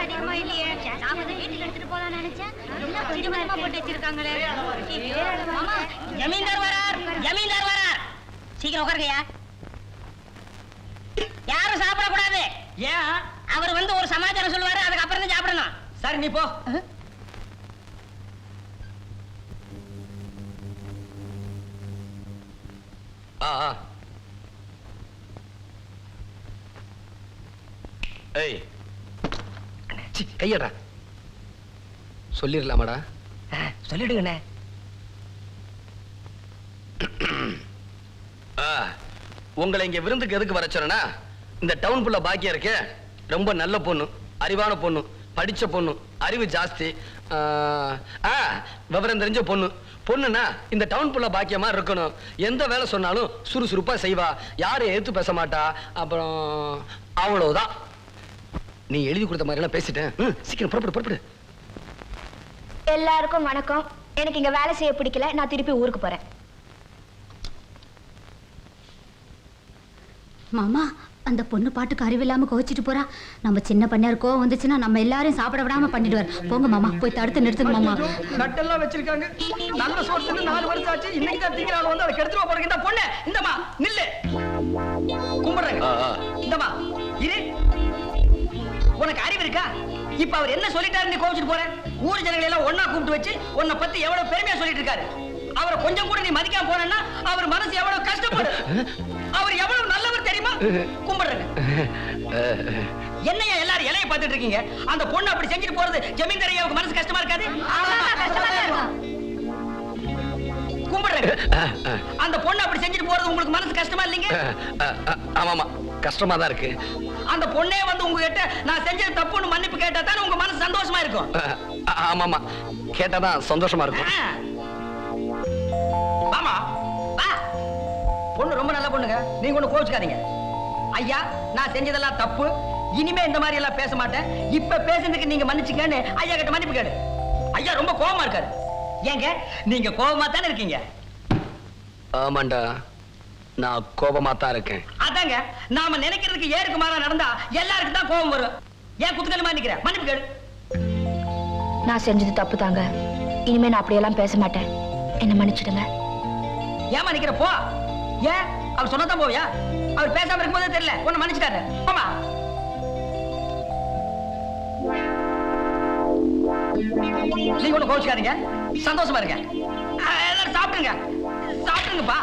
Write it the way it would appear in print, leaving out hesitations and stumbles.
அதிகமா இல்லையே. நான் வந்து வீட்டுக்கு எடுத்துட்டு போலாம்னு நினைச்சேன். எல்லாம் கொஞ்சம் கொஞ்சமா போட்டு வச்சிருக்காங்களே. மாமா, ஜமீன்தார் வரார், ஜமீன்தார் வரார். சீக்கிரம் உட்காருங்கயா. யாரும் சாப்பிடக்கூடாது. ஏன்? அவர் வந்து ஒரு சமாச்சாரம் சொல்லுவாரு, அதுக்கு அப்புறம் தான் சாப்பிடணும். சரி நீ போ. ஏய் கையடா சொல்லிடலாமாடா? சொல்லிடுங்கண்ணே. உங்களை இங்க விருந்துக்கு எதுக்கு வர சொன்னா, இந்த டவுன் புள்ள பாக்கியா இருக்கு, ரொம்ப நல்ல பொண்ணு, அறிவான பொண்ணு, படிச்ச பொண்ணு, அறிவு ஜாஸ்தி, விவரம் தெரிஞ்ச பொண்ணு. பொண்ணுன்னா இந்த டவுன் புள்ள பாக்கியமா இருக்கணும். எந்த வேலை சொன்னாலும் சுறுசுறுப்பா செய்வா, யாரும் எதிர்த்து பேச மாட்டா. அப்புறம் அவ்வளவுதான். நீ எழுதி கொடுத்த மாதிரி எல்லாம் பேசிட்டேன். சீக்கிரம் புறப்படு புறப்படு. எல்லாருக்கும் வணக்கம். எனக்கு இங்க வேலை செய்ய பிடிக்கல, நான் திருப்பி ஊருக்கு போறேன். மாமா, அந்த பொண்ணு பாட்டுக்கு அறிவில்லாம கோச்சிட்டு போறா. நம்ம சின்ன பண்ணையார் கோவம் வந்துச்சுன்னா நம்ம எல்லாரையும் சாப்பிட விடாம பண்ணிடுவார். போங்க மாமா, போய் தடுத்து நிறுத்துங்க மாமா. நட்டெல்லாம் வச்சிருக்காங்க. நல்ல சோர்ஸ் 4 வருஷம் ஆச்சு. இன்னைக்கு தான் திங்கறால வந்து அதை கெடுத்துவா போறீங்க. இந்த பொண்ணு இந்தமா நில்லு. கும்பிடுறேன். இந்தமா இரு. உனக்கு அறிவு இருக்கா? இப்ப அவர் என்ன சொல்லிட்டாரு நீ கோவிச்சிட்டு போற? ஊர் ஜனங்களை எல்லாம் ஒண்ணா கூப்பிட்டு வச்சு உன்னை பத்தி எவ்வளவு பெருமையா சொல்லிட்டு இருக்காரு. அவரை கொஞ்சம் கூட நீ மதிக்காம போறேன்னா அவர் மனசு எவ்வளவு கஷ்டப்படும். அவர் எவ்வளவு நல்லவர் தெரியுமா? கும்பிடுறேங்க. என்னையா எல்லாரும் இலைய பார்த்துட்டு இருக்கீங்க? அந்த பொண்ணு அப்படி செஞ்சுட்டு போறது ஜமீன்தார் ஐயாவுக்கு மனசு கஷ்டமா இருக்காது? கும்பிடுறேங்க. அந்த பொண்ணு அப்படி செஞ்சுட்டு போறது உங்களுக்கு மனசு கஷ்டமா இல்லைங்க? ஆமாமா, கஷ்டமா தான் இருக்கு. அந்த பொண்ணே வந்து உங்ககிட்ட நான் செஞ்சது தப்புன்னு மன்னிப்பு கேட்டா தானே உங்க மனசு சந்தோஷமா இருக்கும். ஆமாமா, கேட்டாதான் சந்தோஷமா இருக்கும். ஆமா வா. பொண்ணு ரொம்ப நல்ல பொண்ணுங்க, நீங்க ஒண்ணு கோவிச்சுக்காதீங்க. ஐயா, நான் செஞ்சதெல்லாம் தப்பு, இனிமே இந்த மாதிரி எல்லாம் பேச மாட்டேன். இப்ப பேசுறதுக்கு நீங்க மன்னிச்சுக்கன்னு ஐயா கிட்ட மன்னிப்பு கேடு. ஐயா ரொம்ப கோவமா இருக்காரு. ஏங்க நீங்க கோவமா தானே இருக்கீங்க? ஆமாண்டா, நான் கோபமா தான் இருக்கேன். அதாங்க, நாம நினைக்கிறதுக்கு ஏருக்கு மாறா நடந்தா எல்லாருக்கும் தான் கோபம் வரும். ஏன் குத்துக்கணுமா நிக்கிறேன்? மன்னிப்பு கேடு. நான் செஞ்சது தப்பு தாங்க. இனிமே நான் அப்படியெல்லாம் பேச மாட்டேன். என்ன மன்னிச்சிடுங்க. ஏமா நிக்கிற? போ. ஏன் அவர் சொன்னதான் போவியா? அவர் பேசாம இருக்கும்போதே தெரியல உன்னை மன்னிச்சுட்டாரு. போமா. நீங்க ஒண்ணு கோவிச்சுக்காதீங்க, சந்தோஷமா இருங்க. எல்லாரும் சாப்பிடுங்க, சாப்பிடுங்கப்பா.